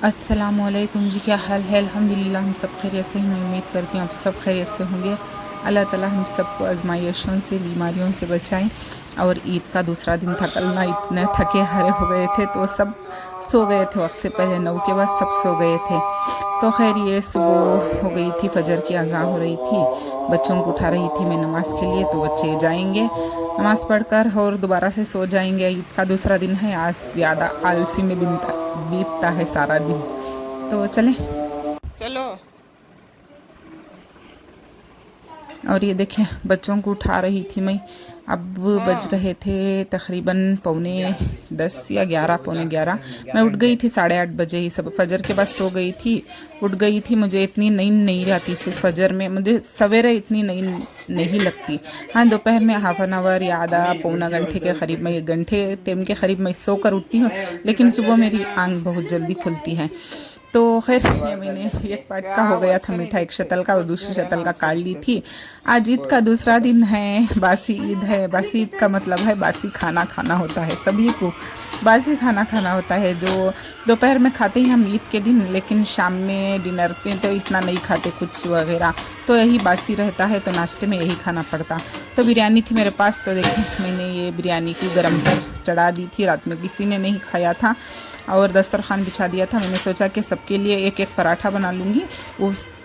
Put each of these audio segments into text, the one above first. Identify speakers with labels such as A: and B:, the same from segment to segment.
A: अस्सलामुअलैकुम जी, क्या हाल है? अल्हम्दुलिल्लाह हम सब खैरियत से हैं। मैं उम्मीद करती हूँ आप सब खैरियत से होंगे। अल्लाह ताला हम सबको आजमाइशों से, बीमारियों से बचाएं। और ईद का दूसरा दिन था कल ना, इतने थके हारे हो गए थे तो सब सो गए थे वक्त से पहले, 9 के बाद सब सो गए थे। तो खैर ये सुबह हो गई थी, फजर की अज़ान हो रही थी, बच्चों को उठा रही थी मैं नमाज़ के लिए। तो बच्चे जाएंगे नमाज़ पढ़कर और दोबारा से सो जाएंगे। ईद का दूसरा दिन है, आज ज़्यादा आलसी में बीतता है सारा दिन। तो चलें, चलो। और ये देखें बच्चों को उठा रही थी मैं। अब बज रहे थे तकरीबन पौने 10 या 11, पौने 11। मैं उठ गई थी 8:30 बजे ही, सब फजर के बाद सो गई थी, उठ गई थी। मुझे इतनी नींद नहीं रहती फिर फजर में, मुझे सवेरे इतनी नींद नहीं लगती। हाँ, दोपहर में हाफ एन आवर या आधा पौना घंटे के करीब, मैं 1 घंटे टाइम के करीब मैं सो कर उठती हूँ, लेकिन सुबह मेरी आंख बहुत जल्दी खुलती है। तो खैर ये मैंने एक पार्ट का हो गया था मीठा, एक शतल का, और दूसरी शतल का काट ली थी। आज ईद का दूसरा दिन है, बासी ईद है। बासी ईद का मतलब है बासी खाना खाना होता है, सभी को बासी खाना खाना होता है, जो दोपहर में खाते हैं हम ईद के दिन, लेकिन शाम में डिनर पे तो इतना नहीं खाते कुछ वगैरह, तो यही बासी रहता है, तो नाश्ते में यही खाना पड़ता। तो बिरयानी थी मेरे पास, तो देखिए मैंने ये बिरयानी को गरम कर चढ़ा दी थी, रात में किसी ने नहीं खाया था, और दस्तरखान बिछा दिया था। मैंने सोचा कि सबके लिए एक एक पराठा बना लूँगी,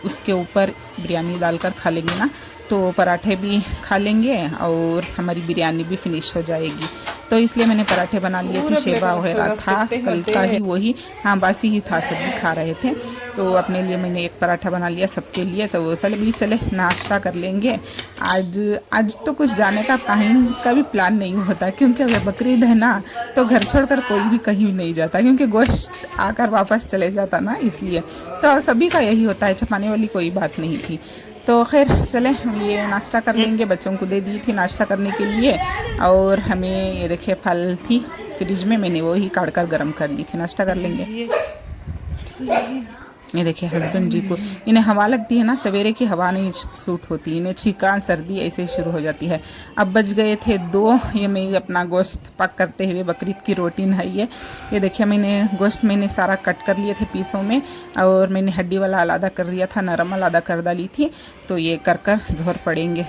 A: उसके ऊपर बिरयानी डालकर खा लेंगे ना, तो पराठे भी खा लेंगे और हमारी बिरयानी भी फिनिश हो जाएगी। तो इसलिए मैंने पराठे बना लिए थे, शेरवा वगैरह था कल का ही, वही हाँ बासी ही था, सब भी खा रहे थे। तो अपने लिए मैंने एक पराठा बना लिया, सबके लिए। तो वो साले भी चले नाश्ता कर लेंगे। आज तो कुछ जाने का कहीं का भी प्लान नहीं होता, क्योंकि अगर बकरीद है ना तो घर छोड़कर कोई भी कहीं नहीं जाता, क्योंकि गोश्त आकर वापस चले जाता ना, इसलिए तो सभी का यही होता है, छपाने वाली कोई बात नहीं थी। तो खैर चले, ये नाश्ता कर लेंगे, बच्चों को दे दी थी नाश्ता करने के लिए। और हमें ये देखिए फल थी फ्रिज में, मैंने वो ही काट कर गर्म कर ली थी, नाश्ता कर लेंगे। ये देखिए हस्बैंड जी को, इन्हें हवा लगती है ना, सवेरे की हवा नहीं सूट होती, इन्हें छींका सर्दी ऐसे ही शुरू हो जाती है। अब बज गए थे 2, ये मैं अपना गोश्त पक करते हुए, बकरीद की रोटीन है ये देखिए मैंने गोश्त मैंने सारा कट कर लिए थे पीसों में, और मैंने हड्डी वाला आलादा कर दिया था, नरम आलादा कर डाली थी। तो ये कर कर जोर पड़ेंगे।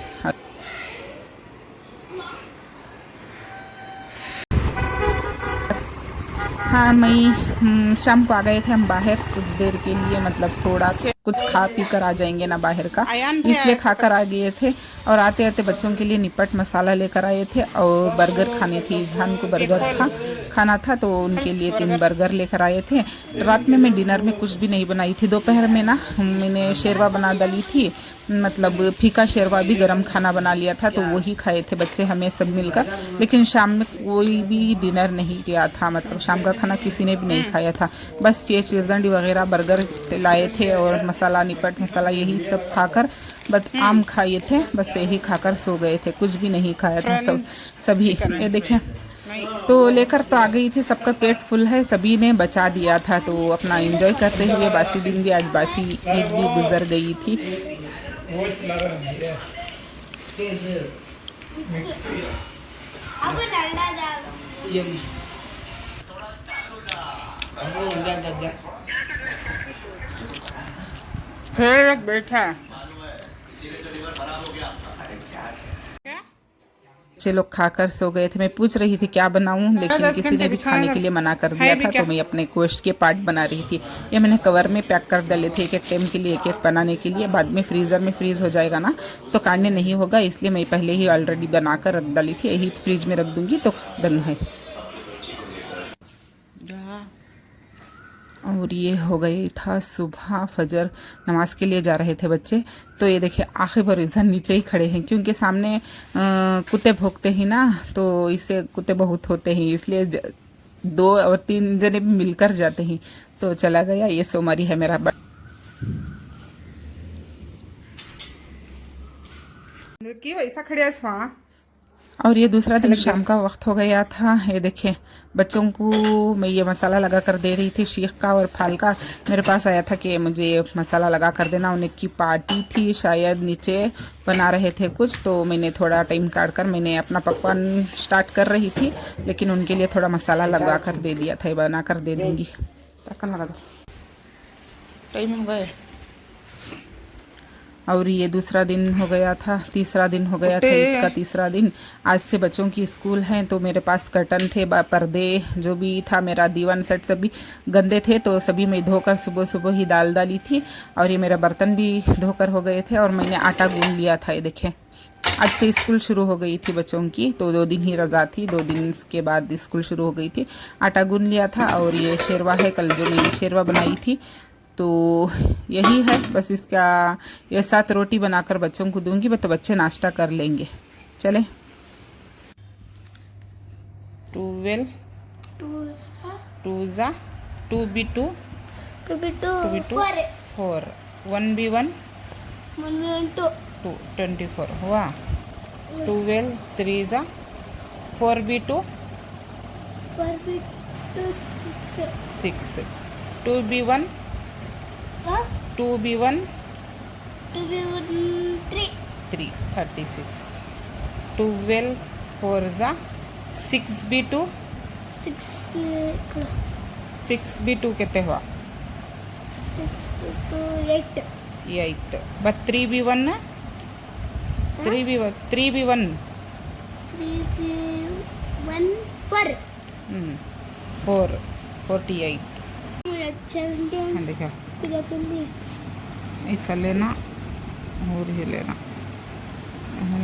A: हाँ, मैं शाम को आ गए थे हम बाहर कुछ देर के लिए, मतलब थोड़ा कुछ खा पी कर आ जाएंगे ना बाहर का, इसलिए खाकर आ गए थे। और आते आते बच्चों के लिए निपट मसाला लेकर आए थे, और बर्गर खाने थे, इजहान को बर्गर खाना था, तो उनके लिए 3 बर्गर लेकर आए थे। रात में मैं डिनर में कुछ भी नहीं बनाई थी, दोपहर में ना मैंने शेरवा बना डाली थी, मतलब फीका शेरवा भी गरम खाना बना लिया था, तो वही खाए थे बच्चे हमें सब मिलकर। लेकिन शाम में कोई भी डिनर नहीं किया था, मतलब शाम का खाना किसी ने भी नहीं खाया था, बस ये चिरदंडी वगैरह बर्गर लाए थे और मसाला, निपट मसाला, यही सब खाकर बस आम खाए थे, बस यही खाकर सो गए थे, कुछ भी नहीं खाया था सभी। ये देखें, तो लेकर तो आ गई थी, सबका पेट फुल है, सभी ने बचा दिया था, तो अपना एंजॉय करते हुए बासी दिन भी, आज बासी ईद भी गुजर गई थी। फिर बैठा बच्चे लोग खाकर सो गए थे। मैं पूछ रही थी क्या बनाऊं, लेकिन किसी ने भी खाने के लिए मना कर दिया था, तो मैं अपने गोश्त के पार्ट बना रही थी। ये मैंने कवर में पैक कर डाले थे, एक एक टाइम के लिए, एक एक बनाने के लिए, बाद में फ्रीज़र में फ्रीज़ हो जाएगा ना, तो काटने नहीं होगा, इसलिए मैं पहले ही ऑलरेडी बना कर रख डाली थी, यही फ्रिज में रख दूँगी तो डन है। और ये हो गई था सुबह, फजर नमाज के लिए जा रहे थे बच्चे। तो ये देखिए आखिर पर इधर नीचे ही खड़े हैं, क्योंकि सामने कुत्ते भौंकते हैं ना, तो इससे कुत्ते बहुत होते हैं, इसलिए 2 और 3 जने भी मिलकर जाते हैं। तो चला गया, ये सोमवारी है मेरा। की वैसा खड़े वहाँ। और ये दूसरा दिन शाम का वक्त हो गया था। ये देखें बच्चों को मैं ये मसाला लगा कर दे रही थी, शीख का और फाल का। मेरे पास आया था कि मुझे ये मसाला लगा कर देना, उन्हें की पार्टी थी शायद, नीचे बना रहे थे कुछ, तो मैंने थोड़ा टाइम काट कर मैंने अपना पकवान स्टार्ट कर रही थी, लेकिन उनके लिए थोड़ा मसाला लगा कर दे दिया था, बना कर दे दूँगी। ढक्कन लगा दो। कई में हो गए। और ये दूसरा दिन हो गया था, तीसरा दिन हो गया था, ईद का तीसरा दिन। आज से बच्चों की स्कूल हैं, तो मेरे पास कर्टन थे, पर्दे जो भी था, मेरा दीवान सेट सभी गंदे थे, तो सभी मैं धोकर सुबह सुबह ही डाली थी। और ये मेरा बर्तन भी धोकर हो गए थे, और मैंने आटा गूंद लिया था। ये देखें, आज से स्कूल शुरू हो गई थी बच्चों की, तो 2 दिन ही रजा थी, 2 दिन के बाद स्कूल शुरू हो गई थी। आटा गूंद लिया था। और ये शेरवा है, कल जो मैंने शेरवा बनाई थी, तो यही है बस। इसका ये साथ रोटी बनाकर बच्चों को दूंगी, तो बच्चे नाश्ता कर लेंगे। चले। 12 2 जा 2b2 4 1b1 2 24 हुआ। 12 3 जा 4b2 6 2b1 2b1 3 36 12 4 जा 6b2 6b2 कितने हुआ 8 बट 3b1 ना 3b1 4 48 हाँ देखा। ऐसा लेना और ये लेना,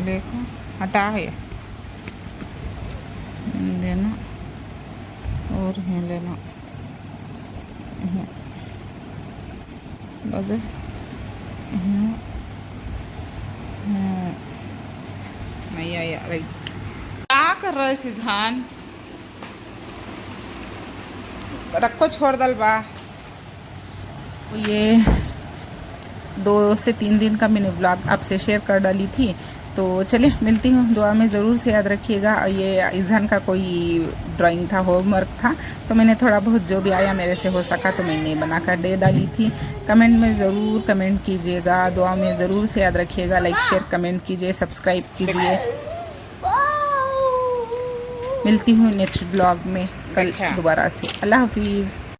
A: लेकर हटा है लेना और ये लेना बदल नहीं आया। राइट, क्या कर रहा है सिजहान? रखो, छोड़ दल बा। ये 2 से 3 दिन का मैंने ब्लॉग आपसे शेयर कर डाली थी, तो चलिए मिलती हूँ। दुआ में ज़रूर से याद रखिएगा। ये इज़हान का कोई ड्राइंग था, होमवर्क था, तो मैंने थोड़ा बहुत जो भी आया मेरे से हो सका तो मैंने बनाकर दे डाली थी। कमेंट में ज़रूर कमेंट कीजिएगा, दुआ में ज़रूर से याद रखिएगा। लाइक शेयर कमेंट कीजिए, सब्सक्राइब कीजिए। मिलती हूँ नेक्स्ट ब्लॉग में कल दोबारा से। अल्लाह हाफिज़।